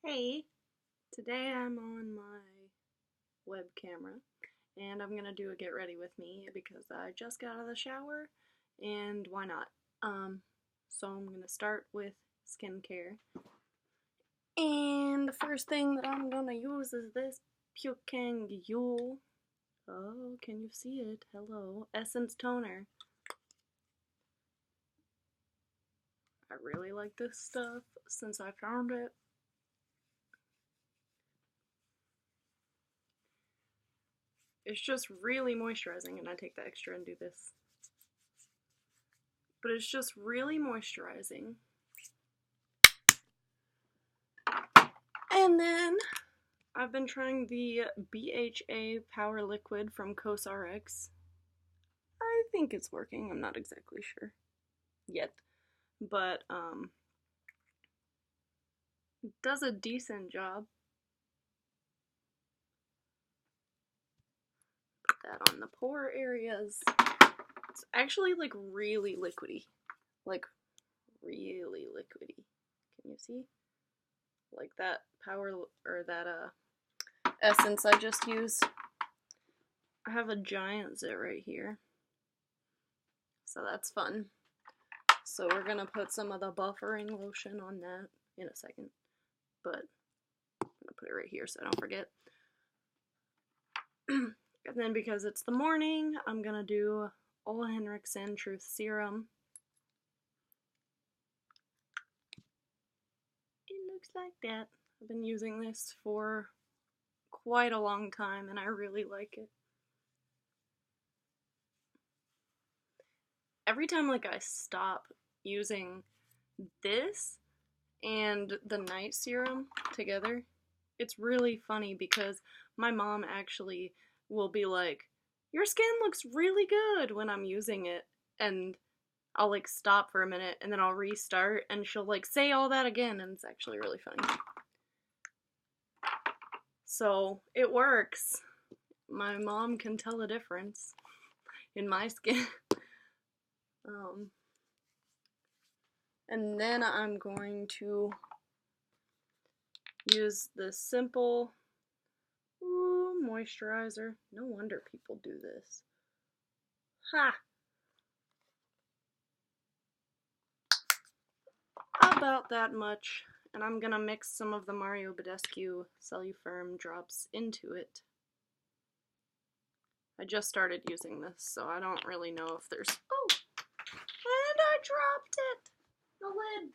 Hey, today I'm on my web camera and I'm gonna do a get ready with me because I just got out of the shower and why not? So I'm gonna start with skincare. And the first thing that I'm gonna use is this Puking Yule. Oh, can you see it? Hello. Essence Toner. I really like this stuff since I found it. It's just really moisturizing, and I take the extra and do this. But it's just really moisturizing. And then I've been trying the BHA Power Liquid from CosRx. I think it's working. I'm not exactly sure yet, but it does a decent job. Put that on the pore areas. It's actually like really liquidy. Like really liquidy. Can you see? Like that power or that essence I just used. I have a giant zit right here. So that's fun. So we're gonna put some of the buffering lotion on that in a second. But I'm gonna put it right here so I don't forget. And then because it's the morning, I'm gonna do Ole Henriksen Truth Serum. It looks like that. I've been using this for quite a long time and I really like it. Every time like I stop using this and the night serum together, it's really funny because my mom actually will be like, your skin looks really good when I'm using it, and I'll like stop for a minute and then I'll restart and she'll like say all that again, and it's actually really funny. So it works. My mom can tell a difference in my skin. And then I'm going to use the simple moisturizer. No wonder people do this. Ha! About that much. And I'm gonna mix some of the Mario Badescu Celluferm drops into it. I just started using this, so I don't really know if there's... Oh! And I dropped it! The lid!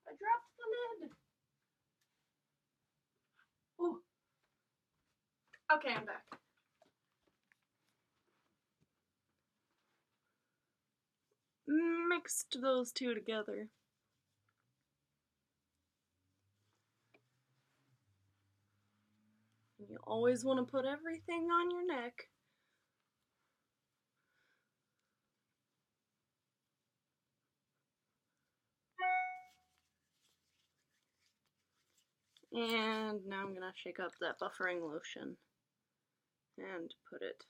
I dropped the lid! Oh! Okay, I'm back. Mixed those two together. You always want to put everything on your neck. And now I'm gonna shake up that buffering lotion and put it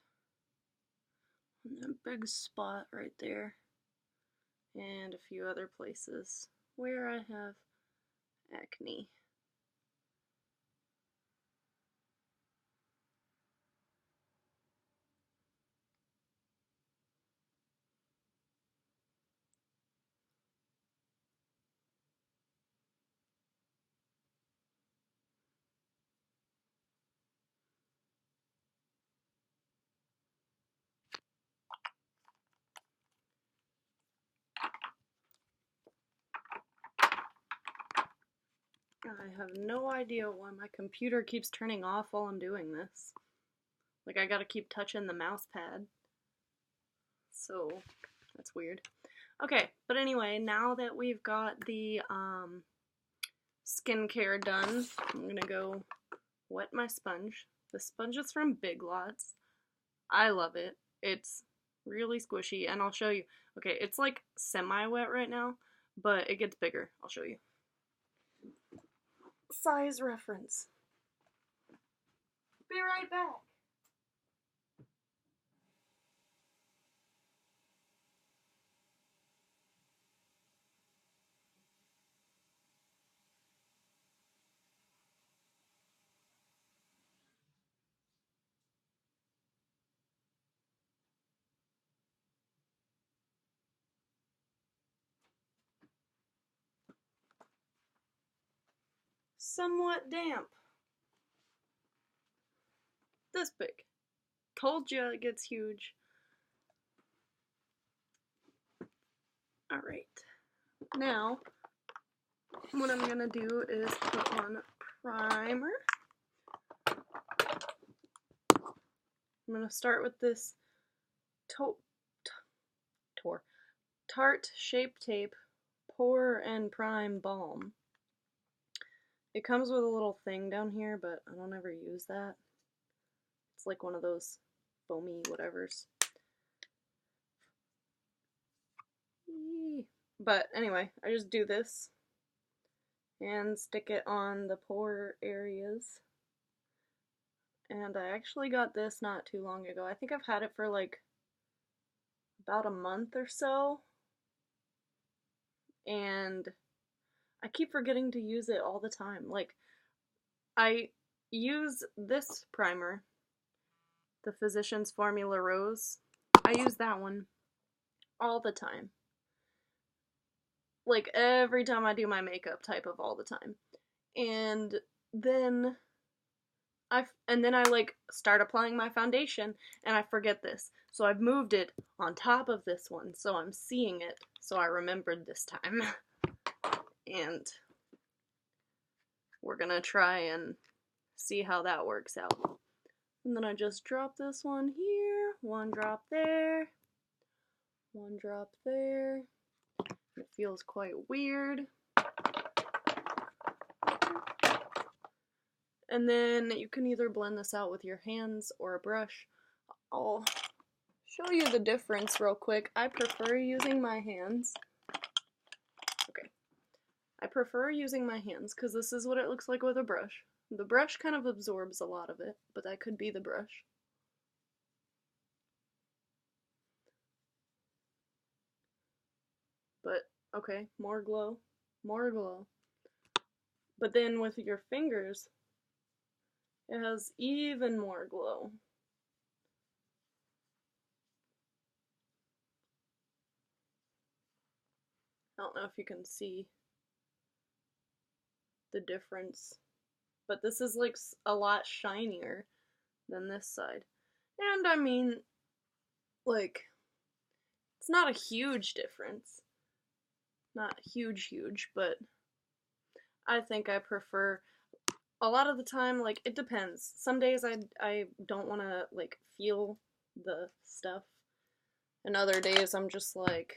on that big spot right there and a few other places where I have acne. I have no idea why my computer keeps turning off while I'm doing this. Like I gotta keep touching the mouse pad. So that's weird. Okay, but anyway, now that we've got the skincare done, I'm gonna go wet my sponge. The sponge is from Big Lots. I love it. It's really squishy, and I'll show you. Okay, it's like semi-wet right now, but it gets bigger. I'll show you. Size reference. Be right back. somewhat damp. This big. Told you it gets huge. Alright. Now, what I'm gonna do is put on primer. I'm gonna start with this Tarte Shape Tape Pour and Prime Balm. It comes with a little thing down here, but I don't ever use that. It's like one of those foamy whatevers. But anyway, I just do this and stick it on the pore areas. And I actually got this not too long ago. I think I've had it for like about a month or so. And I keep forgetting to use it all the time. Like, I use this primer, the Physicians Formula Rose. I use that one all the time. Like, every time I do my makeup, type of all the time. And then I like start applying my foundation and I forget this. So I've moved it on top of this one so I'm seeing it, so I remembered this time. And we're gonna try and see how that works out. And then I just drop this one here, one drop there, one drop there. It feels quite weird. And then you can either blend this out with your hands or a brush. I'll show you the difference real quick. I prefer using my hands. Okay. I prefer using my hands because this is what it looks like with a brush. The brush kind of absorbs a lot of it, but that could be the brush. But, okay, more glow, more glow. But then with your fingers, it has even more glow. I don't know if you can see the difference, but this is like a lot shinier than this side. And I mean, like, it's not a huge difference. Not huge, but I think I prefer, a lot of the time, like, it depends. Some days I don't want to, like, feel the stuff. And other days I'm just like,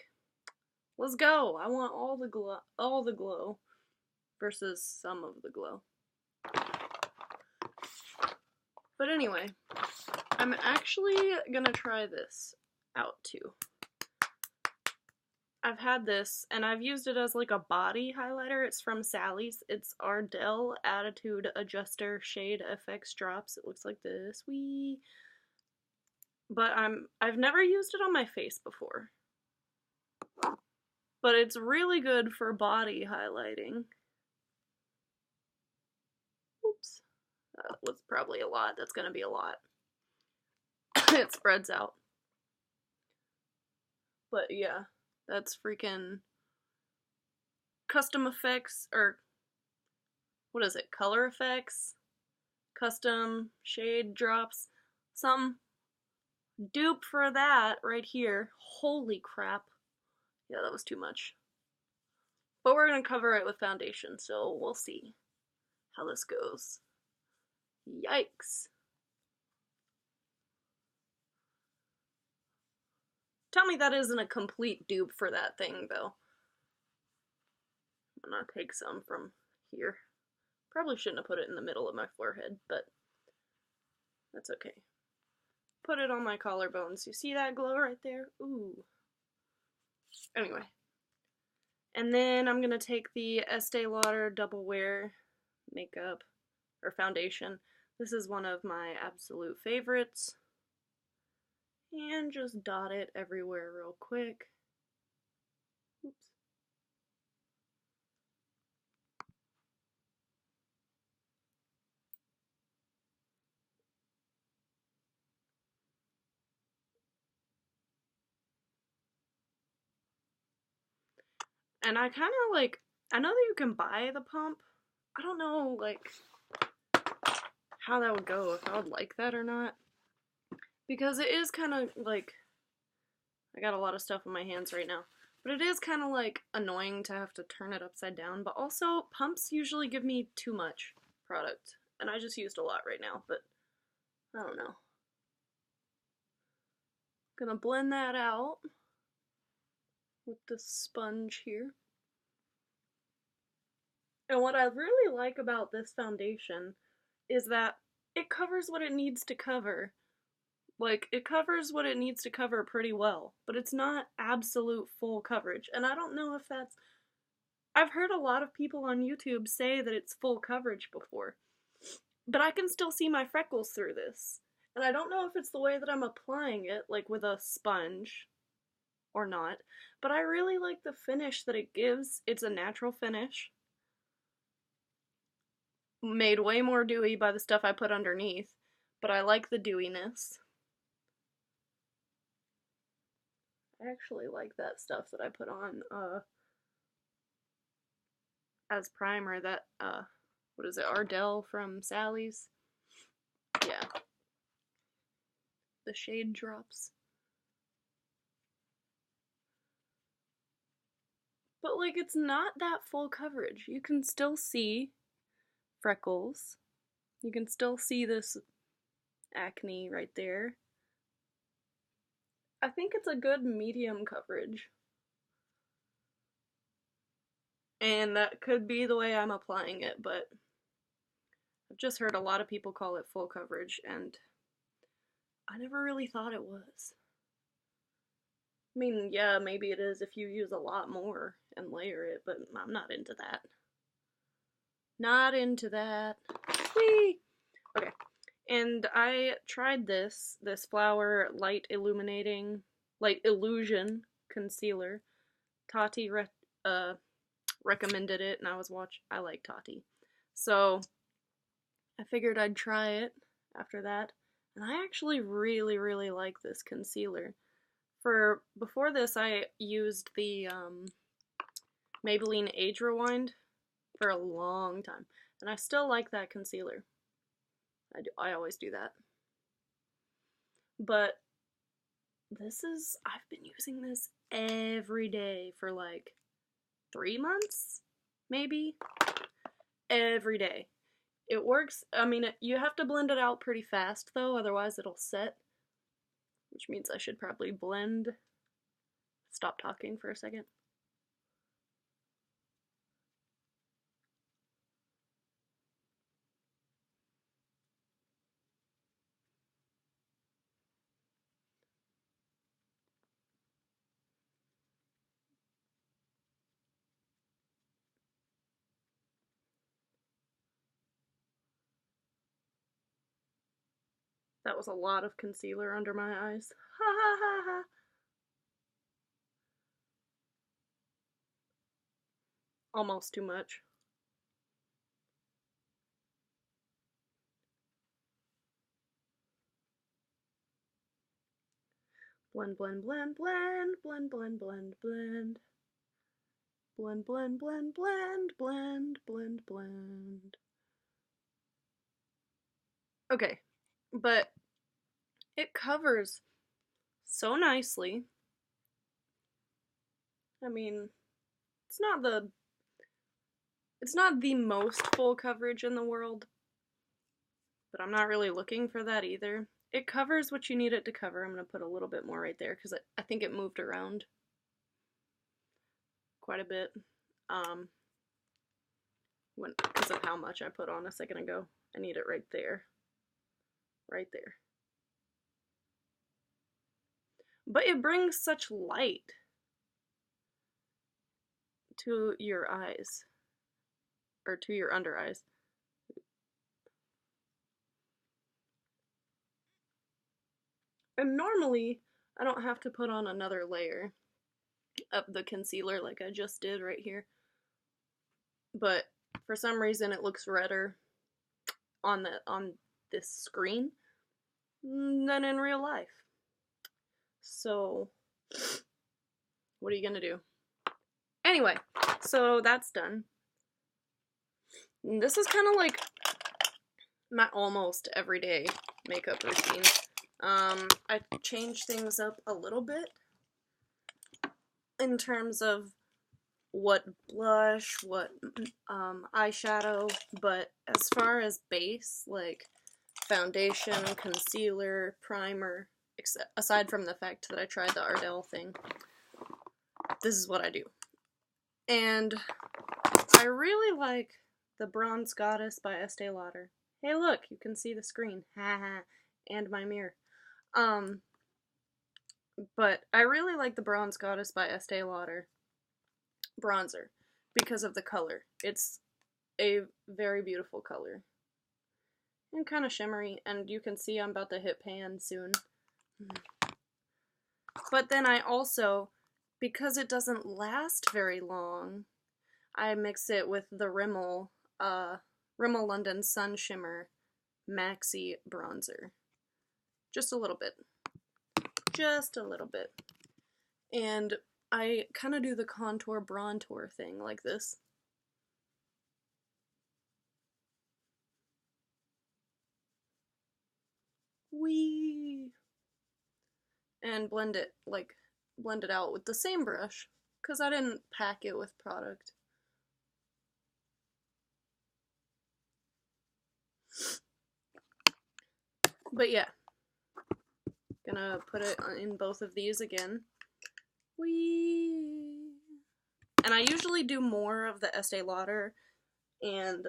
let's go. I want all the glow versus some of the glow. But anyway, I'm actually gonna try this out too. I've had this, and I've used it as like a body highlighter. It's from Sally's. It's Ardell Attitude Adjuster Shade FX Drops. It looks like this. Wee. But I've never used it on my face before. But it's really good for body highlighting. Oops. That was probably a lot. That's gonna be a lot. It spreads out. But yeah, that's freaking custom effects, or what is it? Color effects? Custom shade drops? Some dupe for that right here. Holy crap. Yeah, that was too much. But we're gonna cover it with foundation, so we'll see how this goes. Yikes. Tell me that isn't a complete dupe for that thing, though. I'm gonna take some from here. Probably shouldn't have put it in the middle of my forehead, but that's okay. Put it on my collarbones. You see that glow right there? Ooh. Anyway. And then I'm gonna take the Estee Lauder Double Wear makeup, or foundation. This is one of my absolute favorites. And just dot it everywhere real quick. Oops. And I kind of like, I know that you can buy the pump, I don't know, like, how that would go, if I would like that or not. Because it is kind of, like, I got a lot of stuff in my hands right now. But it is kind of, like, annoying to have to turn it upside down. But also, pumps usually give me too much product. And I just used a lot right now, but I don't know. Gonna blend that out with the sponge here. And what I really like about this foundation is that it covers what it needs to cover. Like, it covers what it needs to cover pretty well, but it's not absolute full coverage. And I don't know if that's... I've heard a lot of people on YouTube say that it's full coverage before, but I can still see my freckles through this. And I don't know if it's the way that I'm applying it, like with a sponge, or not, but I really like the finish that it gives. It's a natural finish. Made way more dewy by the stuff I put underneath, but I like the dewiness. I actually like that stuff that I put on as primer, that what is it, Ardell from Sally's? Yeah. The shade drops. But like, it's not that full coverage. You can still see freckles. You can still see this acne right there. I think it's a good medium coverage. And that could be the way I'm applying it, but I've just heard a lot of people call it full coverage, and I never really thought it was. I mean, yeah, maybe it is if you use a lot more and layer it, but I'm not into that. Not into that. Whee! Okay, and I tried this Flower Light Illusion Concealer. Tati recommended it, and I like Tati. So, I figured I'd try it after that, and I actually really, really like this concealer. Before this, I used the Maybelline Age Rewind for a long time, and I still like that concealer. I always do that. But I've been using this every day for like 3 months, maybe? Every day. It works. I mean, you have to blend it out pretty fast though, otherwise it'll set. Which means I should probably stop talking for a second. That was a lot of concealer under my eyes. Ha ha ha ha. Almost too much. Blend, blend, blend, blend, blend, blend, blend, blend. Blend, blend, blend, blend, blend, blend, blend. Okay, but it covers so nicely. I mean, it's not the most full coverage in the world, but I'm not really looking for that either. It covers what you need it to cover. I'm going to put a little bit more right there because I think it moved around quite a bit because of how much I put on a second ago. I need it right there. Right there. But it brings such light to your eyes, or to your under eyes. And normally, I don't have to put on another layer of the concealer like I just did right here. But for some reason it looks redder on this screen than in real life. So, what are you gonna do? Anyway, so that's done. This is kind of like my almost everyday makeup routine. I change things up a little bit in terms of what blush, what eyeshadow, but as far as base, like foundation, concealer, primer, aside from the fact that I tried the Ardell thing, this is what I do. And I really like the Bronze Goddess by Estee Lauder. Hey look, you can see the screen, haha, and my mirror. But I really like the Bronze Goddess by Estee Lauder bronzer because of the color. It's a very beautiful color. And kind of shimmery, and you can see I'm about to hit pan soon. But then I also, because it doesn't last very long, I mix it with the Rimmel London Sun Shimmer Maxi Bronzer. Just a little bit. Just a little bit. And I kind of do the contour bronzer thing like this. Whee! And blend it out with the same brush, because I didn't pack it with product. But yeah, gonna put it in both of these again. Whee! And I usually do more of the Estee Lauder and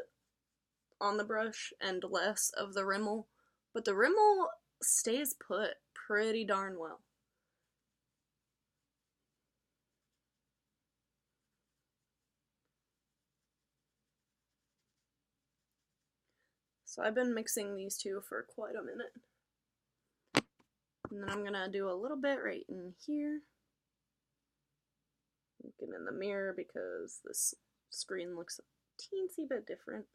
on the brush and less of the Rimmel, but the Rimmel stays put pretty darn well. So I've been mixing these two for quite a minute. And then I'm gonna do a little bit right in here. Looking in the mirror because this screen looks a teensy bit different.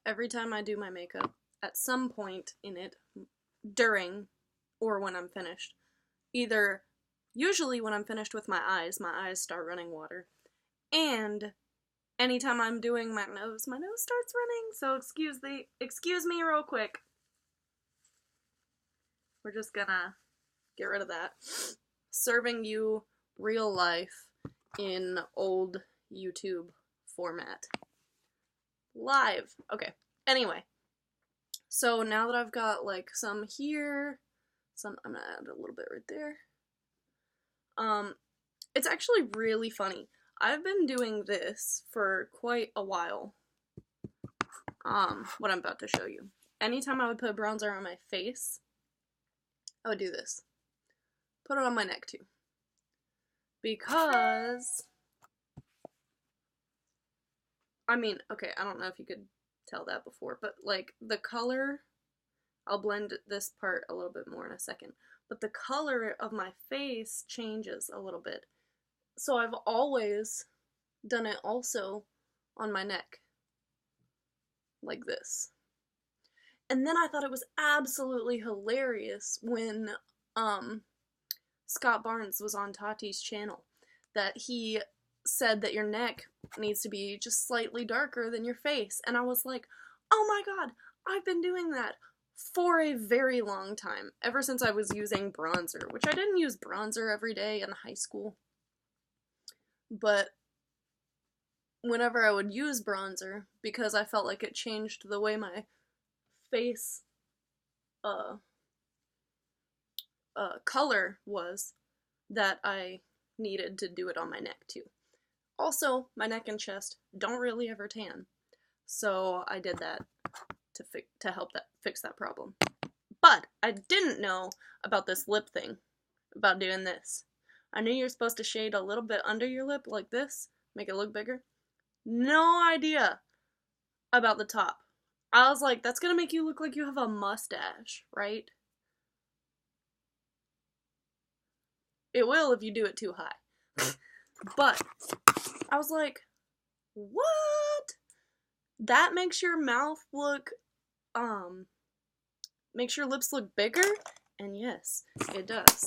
Every time I do my makeup, at some point in it, during or when I'm finished, usually when I'm finished with my eyes start running water, and anytime I'm doing my nose starts running, so excuse me real quick. We're just gonna get rid of that. Serving you real life in old YouTube format. Live. Okay. Anyway. So now that I've got like some here, I'm gonna add a little bit right there. It's actually really funny. I've been doing this for quite a while. What I'm about to show you. Anytime I would put bronzer on my face, I would do this. Put it on my neck too. Because, I mean, okay, I don't know if you could tell that before, but like the color, I'll blend this part a little bit more in a second, but the color of my face changes a little bit. So I've always done it also on my neck, like this. And then I thought it was absolutely hilarious when Scott Barnes was on Tati's channel, that he said that your neck needs to be just slightly darker than your face. And I was like, oh my god, I've been doing that for a very long time, ever since I was using bronzer, which I didn't use bronzer every day in high school. But whenever I would use bronzer, because I felt like it changed the way my face color was, that I needed to do it on my neck too. Also, my neck and chest don't really ever tan, so I did that to help fix that problem. But I didn't know about this lip thing, about doing this. I knew you were supposed to shade a little bit under your lip like this, make it look bigger. No idea about the top. I was like, that's gonna make you look like you have a mustache, right? It will if you do it too high. But I was like, what? that makes your mouth look, makes your lips look bigger, and yes, it does.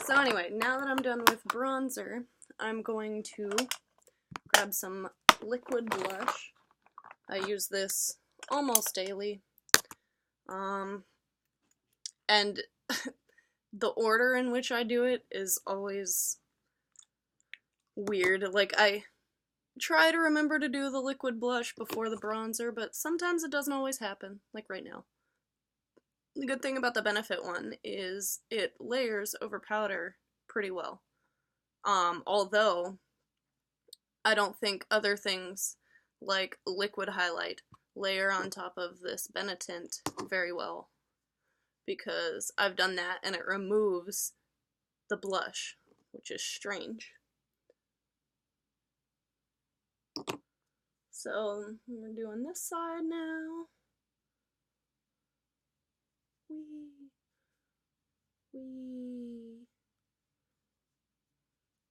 So anyway, now that I'm done with bronzer, I'm going to grab some liquid blush. I use this almost daily. And the order in which I do it is always weird. Like, I try to remember to do the liquid blush before the bronzer, but sometimes it doesn't always happen, like right now. The good thing about the Benefit one is it layers over powder pretty well. Although I don't think other things like liquid highlight layer on top of this Benetint very well, because I've done that and it removes the blush, which is strange. So we're doing this side now. Wee.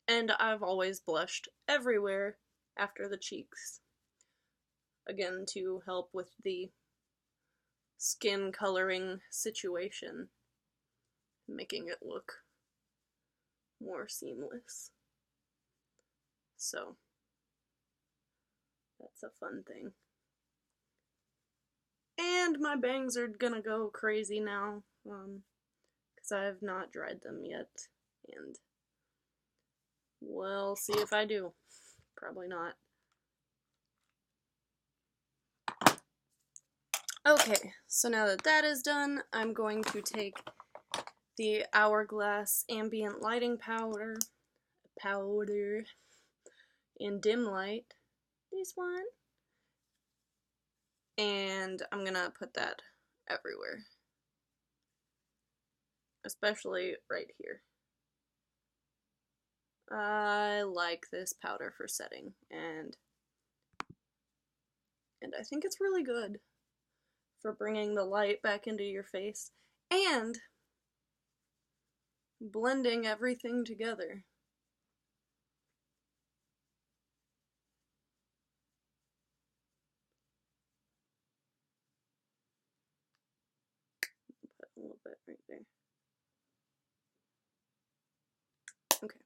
And I've always blushed everywhere after the cheeks. Again, to help with the skin coloring situation, making it look more seamless. So, that's a fun thing. And my bangs are gonna go crazy now, because I have not dried them yet, and we'll see if I do. Probably not. Okay, so now that that is done, I'm going to take the Hourglass Ambient Lighting Powder in Dim Light, this one, and I'm gonna put that everywhere, especially right here. I like this powder for setting, and I think it's really good for bringing the light back into your face and blending everything together. Put a little bit right there. Okay.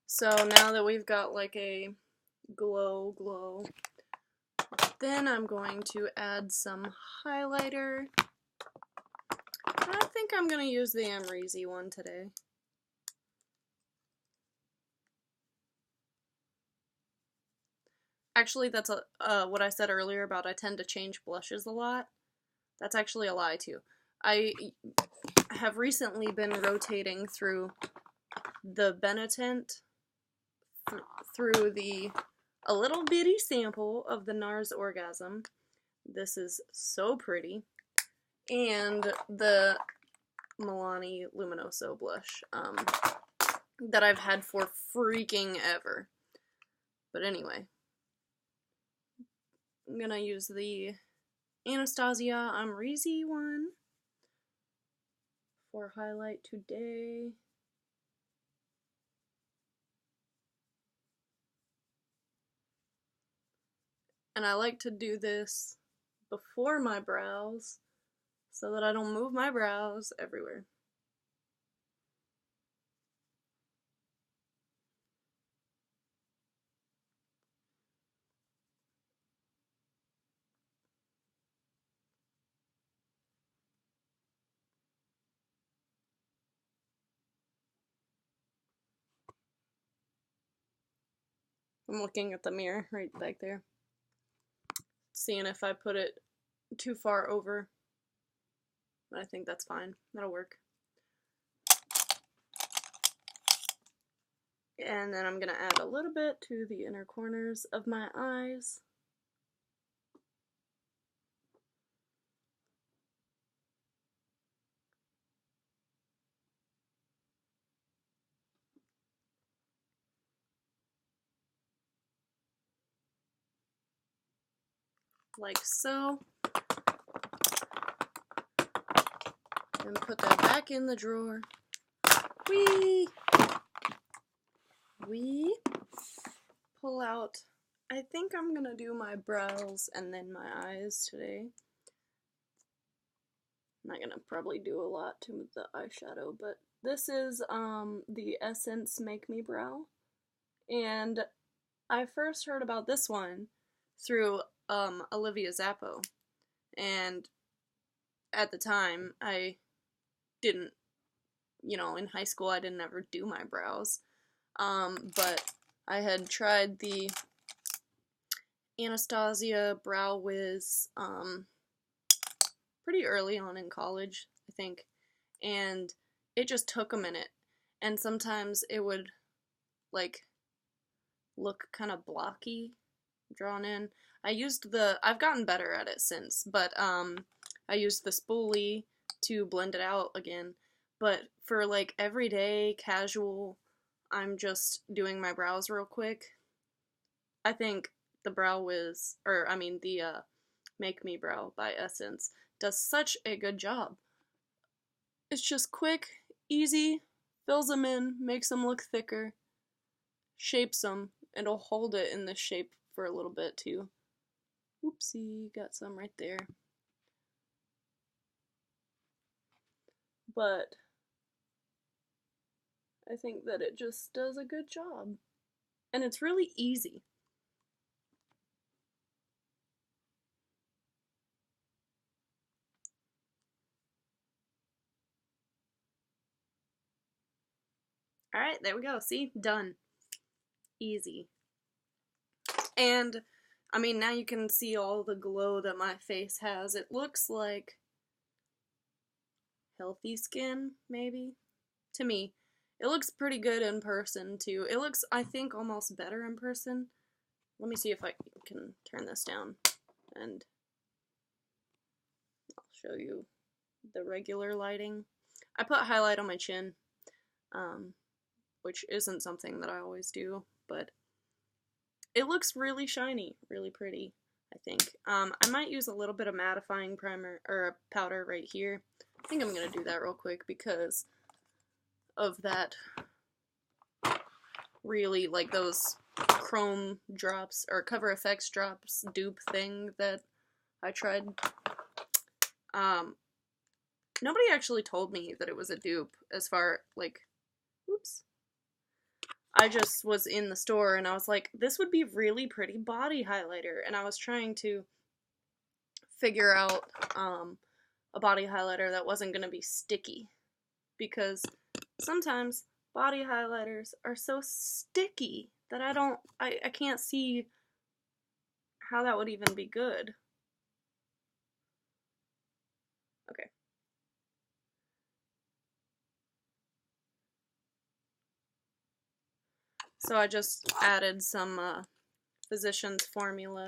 So now that we've got like a glow, then I'm going to add some highlighter. I think I'm going to use the Amrezy one today. Actually, that's what I said earlier about I tend to change blushes a lot. That's actually a lie too. I have recently been rotating through the Benetint, through a little bitty sample of the NARS Orgasm. This is so pretty. And the Milani Luminoso blush that I've had for freaking ever. But anyway, I'm gonna use the Anastasia Amrezy one for highlight today. And I like to do this before my brows so that I don't move my brows everywhere. I'm looking at the mirror right back there, seeing if I put it too far over. I think that's fine. That'll work. And then I'm going to add a little bit to the inner corners of my eyes. Like so. And put that back in the drawer. We pull out I think I'm gonna do my brows and then my eyes today. I'm not gonna probably do a lot to the eyeshadow, but this is the Essence Make Me Brow. And I first heard about this one through Olivia Zappo. And at the time, I didn't, in high school I didn't ever do my brows. But I had tried the Anastasia Brow Wiz pretty early on in college, I think, and it just took a minute, and sometimes it would, like, look kind of blocky, drawn in. I've gotten better at it since, but I used the spoolie to blend it out again, but for, like, everyday, casual, I'm just doing my brows real quick, I think the the Make Me Brow by Essence does such a good job. It's just quick, easy, fills them in, makes them look thicker, shapes them, and it'll hold it in this shape for a little bit too. Oopsie, got some right there. But I think that it just does a good job. And it's really easy. Alright, there we go. See? Done. Easy. And, I mean, now you can see all the glow that my face has. It looks like healthy skin, maybe? To me. It looks pretty good in person, too. It looks, I think, almost better in person. Let me see if I can turn this down, and I'll show you the regular lighting. I put highlight on my chin, which isn't something that I always do, but it looks really shiny, really pretty, I think. I might use a little bit of mattifying primer, or powder right here. I think I'm gonna do that real quick because of that really, like, those chrome drops, or Cover FX drops dupe thing that I tried. Nobody actually told me that it was a dupe as far, like, oops. I just was in the store and I was like, this would be really pretty body highlighter, and I was trying to figure out a body highlighter that wasn't going to be sticky, because sometimes body highlighters are so sticky that I can't see how that would even be good. Okay. So I just added some Physicians Formula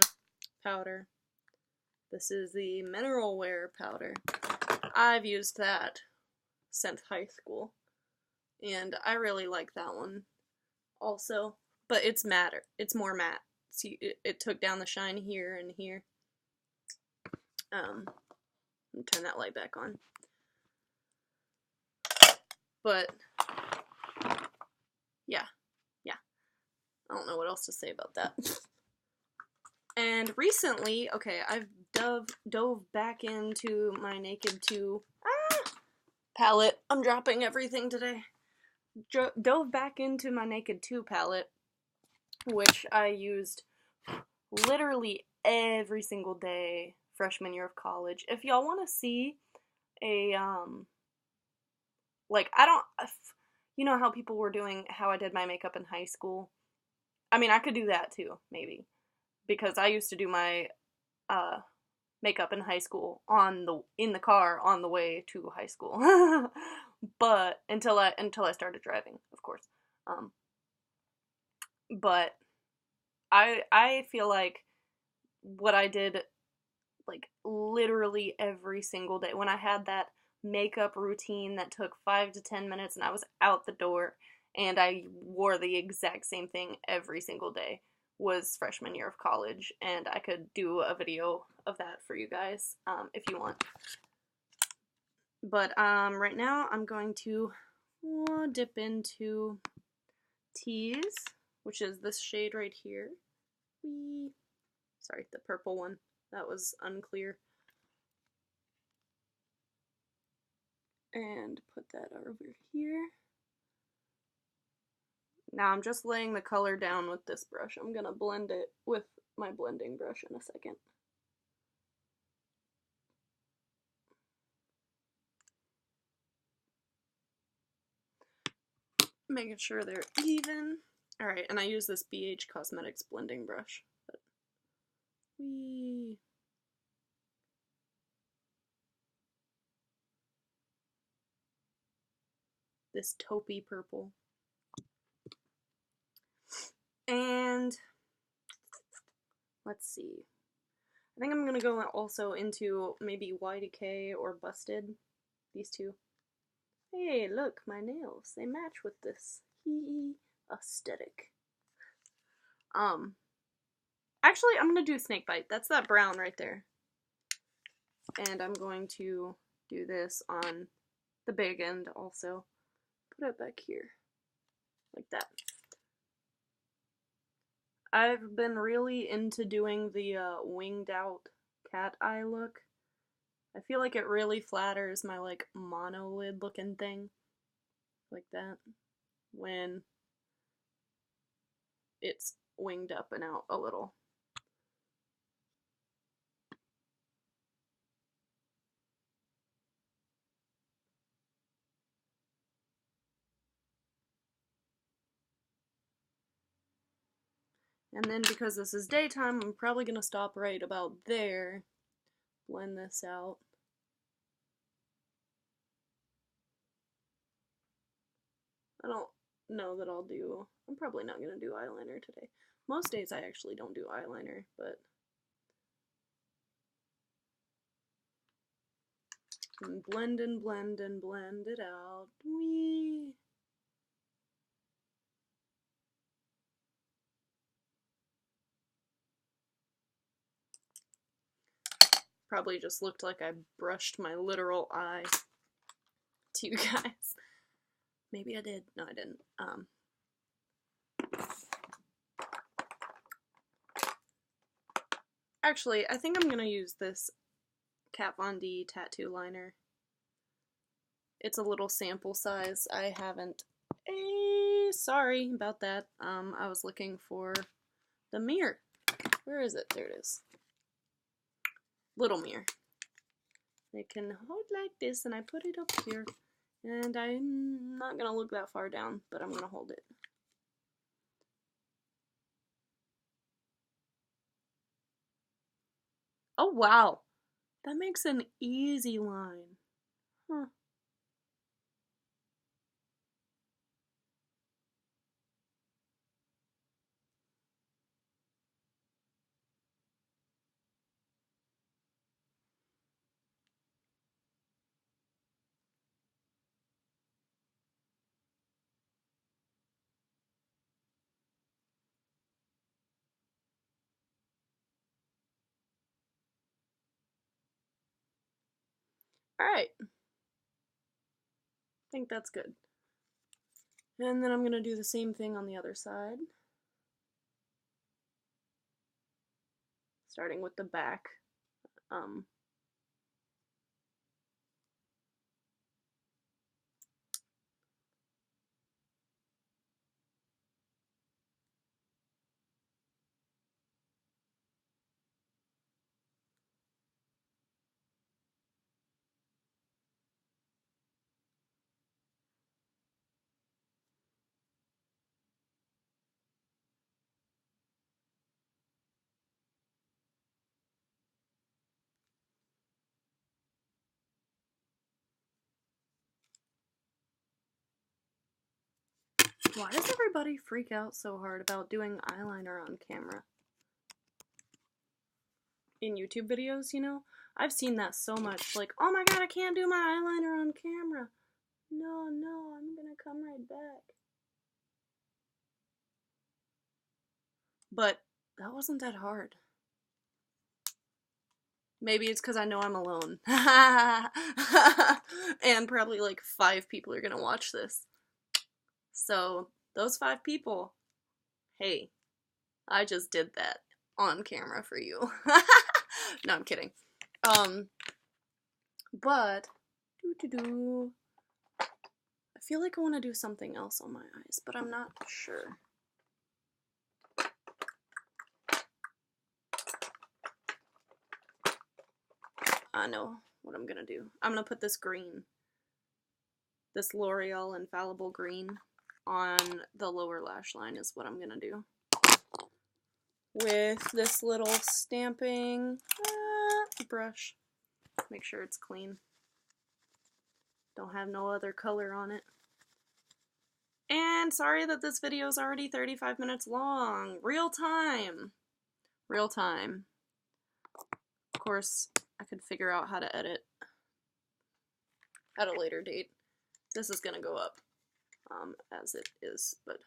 powder. This is the Mineral Wear powder. I've used that since high school, and I really like that one also, but it's matter. It's more matte. See, it took down the shine here and here. Let me turn that light back on. But yeah. I don't know what else to say about that. And recently, okay, I've dove back into my Naked 2 palette. I'm dropping everything today. Dove back into my Naked 2 palette, which I used literally every single day freshman year of college. If y'all want to see a, like, you know how people were doing how I did my makeup in high school? I mean, I could do that too, maybe. Because I used to do my makeup in high school in the car on the way to high school. But until I started driving, of course. But I feel like what I did, like, literally every single day, when I had that makeup routine that took 5 to 10 minutes and I was out the door and I wore the exact same thing every single day, was freshman year of college, and I could do a video of that for you guys if you want. But right now I'm going to dip into Tease, which is this shade right here. Whee! Sorry, the purple one. That was unclear. And put that over here. Now I'm just laying the color down with this brush. I'm gonna blend it with my blending brush in a second. Making sure they're even. Alright, and I use this BH Cosmetics blending brush. Whee! This taupey purple. And let's see. I think I'm gonna go also into maybe Y2K or Busted. These two. Hey, look, my nails. They match with this aesthetic. Actually, I'm gonna do Snakebite. That's that brown right there. And I'm going to do this on the big end also. Put it back here. Like that. I've been really into doing the winged out cat eye look. I feel like it really flatters my like monolid looking thing. Like that. When it's winged up and out a little. And then because this is daytime, I'm probably going to stop right about there. Blend this out. I don't know that I'm probably not going to do eyeliner today. Most days I actually don't do eyeliner, but and blend and blend and blend it out. Whee! Probably just looked like I brushed my literal eye to you guys. Maybe I did. No, I didn't. Actually, I think I'm gonna use this Kat Von D tattoo liner. It's a little sample size. I haven't. Sorry about that. I was looking for the mirror. Where is it? There it is. Little mirror. It can hold like this, and I put it up here. And I'm not gonna look that far down, but I'm gonna hold it. Oh wow, that makes an easy line. Huh. Alright. I think that's good. And then I'm gonna do the same thing on the other side. Starting with the back. Why does everybody freak out so hard about doing eyeliner on camera? In YouTube videos, you know? I've seen that so much. Like, oh my god, I can't do my eyeliner on camera. No, I'm gonna come right back. But that wasn't that hard. Maybe it's because I know I'm alone. And probably like 5 people are gonna watch this. So, those 5 people, hey, I just did that. on camera for you. No, I'm kidding. But I feel like I want to do something else on my eyes, but I'm not sure. I know what I'm gonna do. I'm gonna put this green, this L'Oreal Infallible Green, on the lower lash line is what I'm gonna do. With this little stamping brush. Make sure it's clean. Don't have no other color on it. And sorry that this video is already 35 minutes long. Real time. Real time. Of course, I could figure out how to edit at a later date. This is gonna go up as it is, but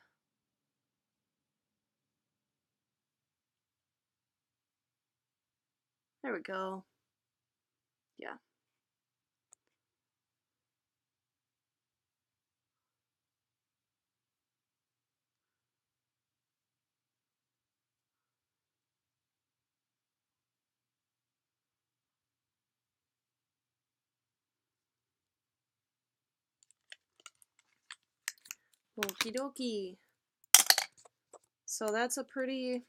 there we go. Yeah. Okie dokie. So that's a pretty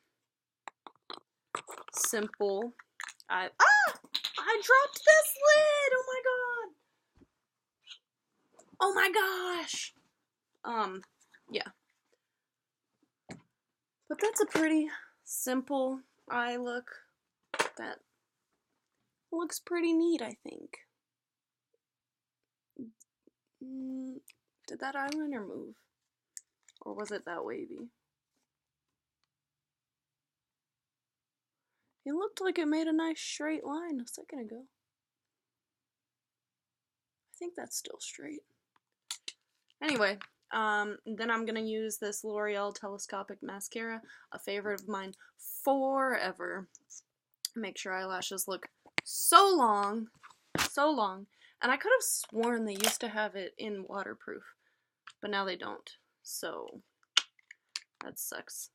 simple. I dropped this lid! Oh my god! Oh my gosh! Yeah. But that's a pretty simple eye look that looks pretty neat, I think. Did that eyeliner move? Or was it that wavy? It looked like it made a nice straight line a second ago. I think that's still straight. Anyway, then I'm gonna use this L'Oreal Telescopic Mascara, a favorite of mine forever. Make sure eyelashes look so long, so long. And I could have sworn they used to have it in waterproof, but now they don't. So that sucks.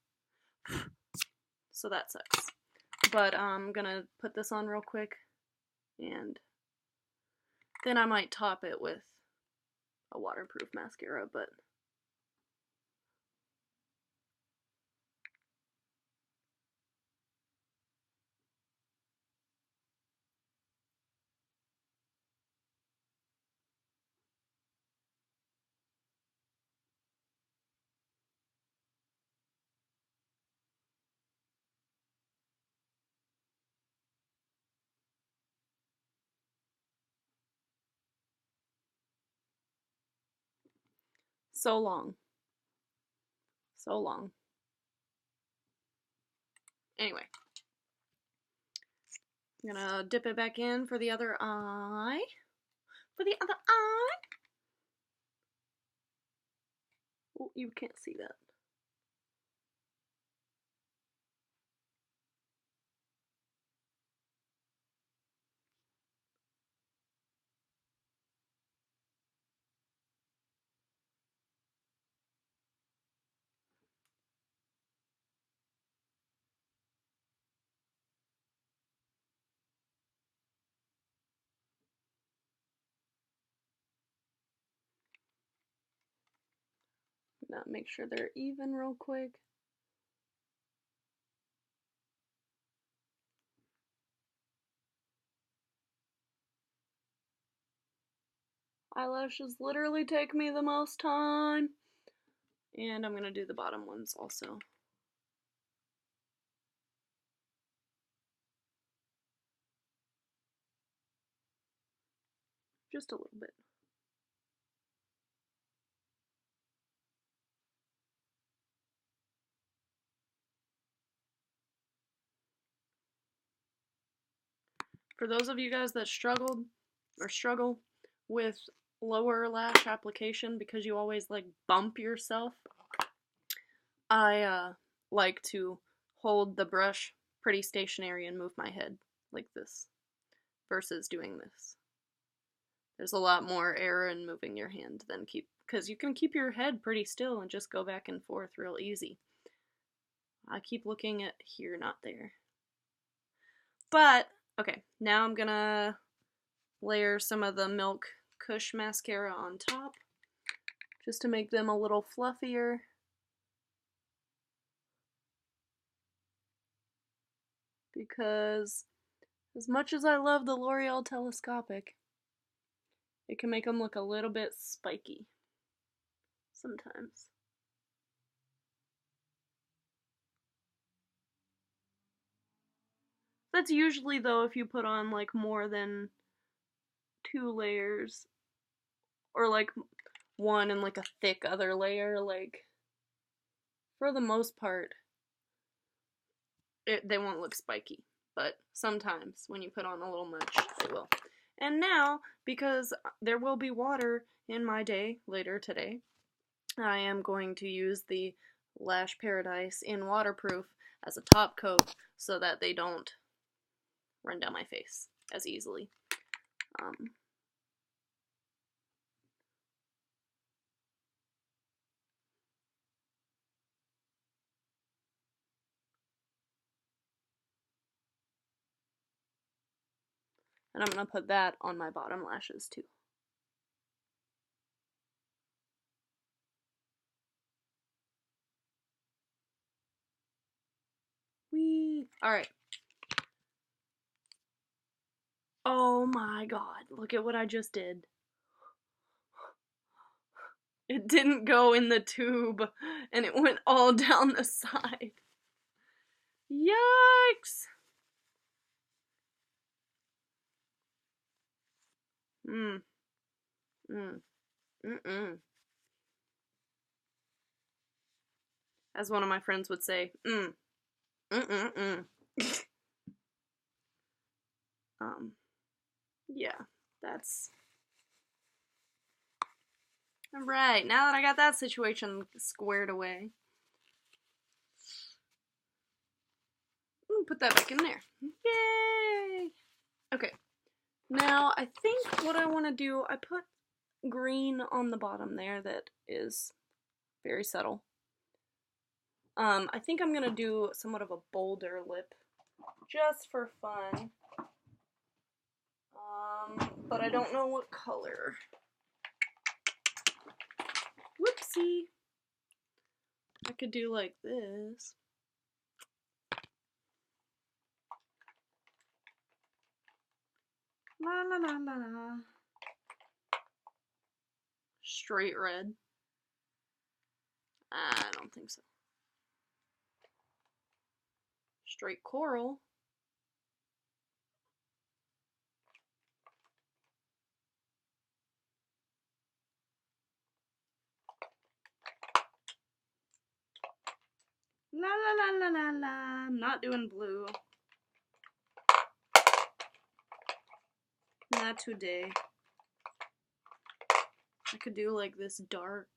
So that sucks. But I'm gonna put this on real quick, and then I might top it with a waterproof mascara, but so long. So long. Anyway. I'm gonna dip it back in for the other eye. For the other eye. Oh, you can't see that. Now make sure they're even real quick. Eyelashes literally take me the most time. And I'm gonna do the bottom ones also. Just a little bit. For those of you guys that struggle with lower lash application because you always like bump yourself, I like to hold the brush pretty stationary and move my head like this versus doing this. There's a lot more error in moving your hand than because you can keep your head pretty still and just go back and forth real easy. I keep looking at here, not there. But, okay, now I'm gonna layer some of the Milk Kush mascara on top, just to make them a little fluffier. Because as much as I love the L'Oreal Telescopic, it can make them look a little bit spiky sometimes. That's usually, though, if you put on like more than 2 layers, or like one and like a thick other layer. Like, for the most part, they won't look spiky, but sometimes when you put on a little much, they will. And now, because there will be water in my day later today, I am going to use the Lash Paradise in Waterproof as a top coat so that they don't run down my face as easily. And I'm going to put that on my bottom lashes too. Whee! Alright. Oh my god, look at what I just did. It didn't go in the tube, and it went all down the side. Yikes! As one of my friends would say, yeah, that's... Alright, now that I got that situation squared away, put that back in there. Yay! Okay, now I think what I want to do, I put green on the bottom there that is very subtle. I think I'm gonna do somewhat of a bolder lip, just for fun. But I don't know what color. Whoopsie! I could do like this. La la la la la. Straight red. I don't think so. Straight coral. La la la la la la. I'm not doing blue. Not today. I could do like this dark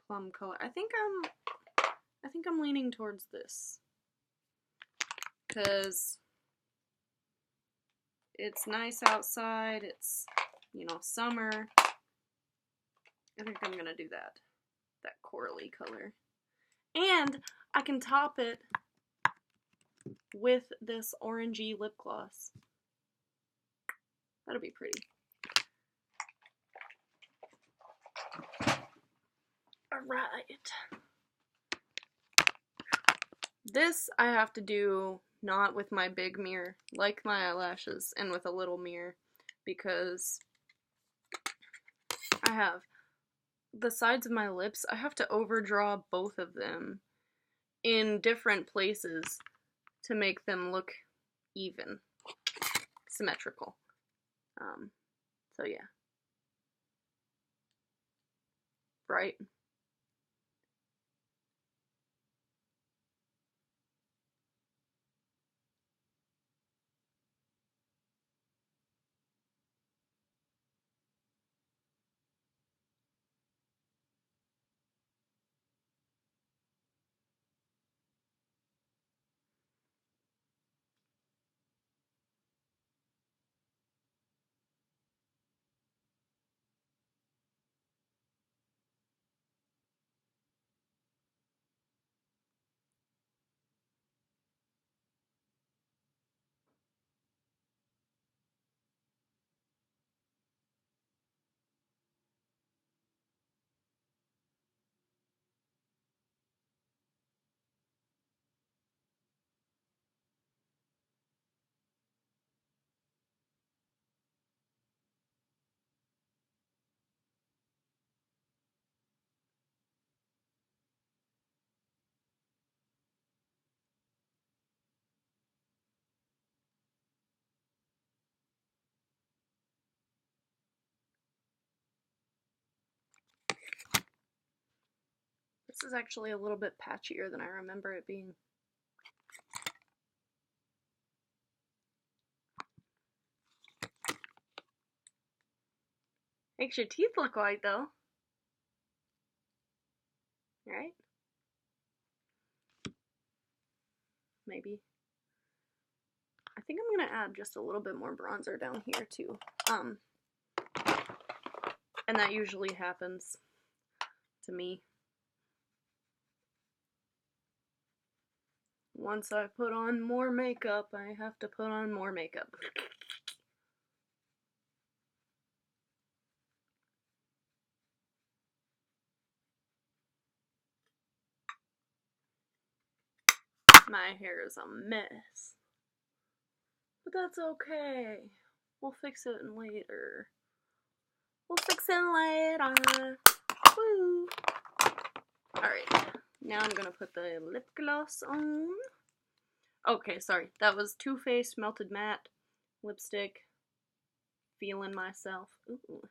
plum color. I think I'm leaning towards this. 'Cause it's nice outside, it's, you know, summer. I think I'm gonna do that corally color. And I can top it with this orangey lip gloss. That'll be pretty. Alright. This I have to do not with my big mirror, like my eyelashes, and with a little mirror, because I have the sides of my lips, I have to overdraw both of them in different places to make them look even, symmetrical. So yeah. Right? This is actually a little bit patchier than I remember it being. Makes your teeth look white though. Right? Maybe. I think I'm gonna add just a little bit more bronzer down here too. And that usually happens to me. Once I put on more makeup, I have to put on more makeup. My hair is a mess. But that's okay. We'll fix it later. We'll fix it later. Woo! Alright, now I'm gonna put the lip gloss on. Okay, sorry. That was Too Faced Melted Matte lipstick. Feeling myself. Ooh.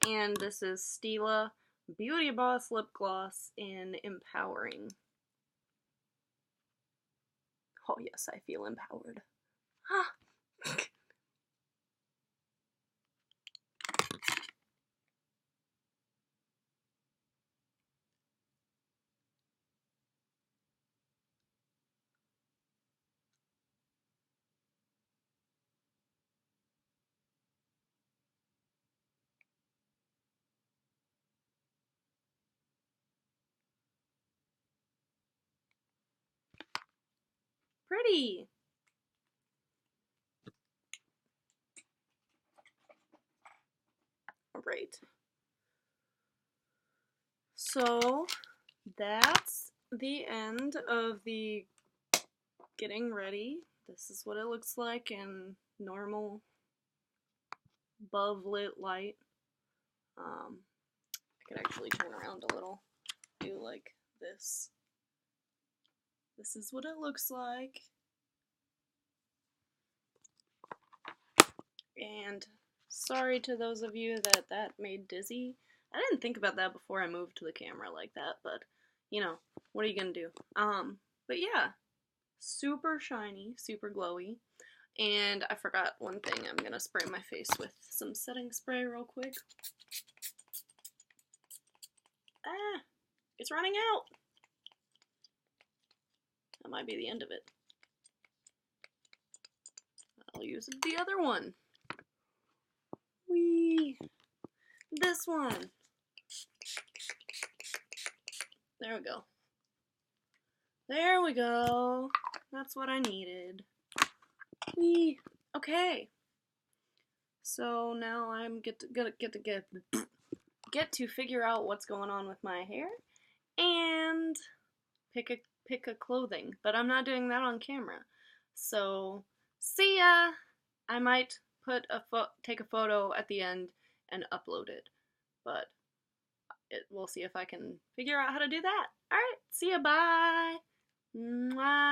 And this is Stila Beauty Boss Lip Gloss in Empowering. Oh yes, I feel empowered. Ah. Pretty! Alright. So, that's the end of the getting ready. This is what it looks like in normal above lit light. I could actually turn around a little, do like this. This is what it looks like. And sorry to those of you that made dizzy. I didn't think about that before I moved to the camera like that, but you know, what are you gonna do? But yeah, super shiny, super glowy. And I forgot one thing. I'm gonna spray my face with some setting spray real quick. Ah, it's running out. That might be the end of it. I'll use the other one. Whee! This one. There we go. There we go. That's what I needed. Whee! Okay. So now I'm get to figure out what's going on with my hair and pick a clothing, but I'm not doing that on camera. So see ya. I might put take a photo at the end and upload it, but we'll see if I can figure out how to do that. All right, see ya. Bye. Mwah.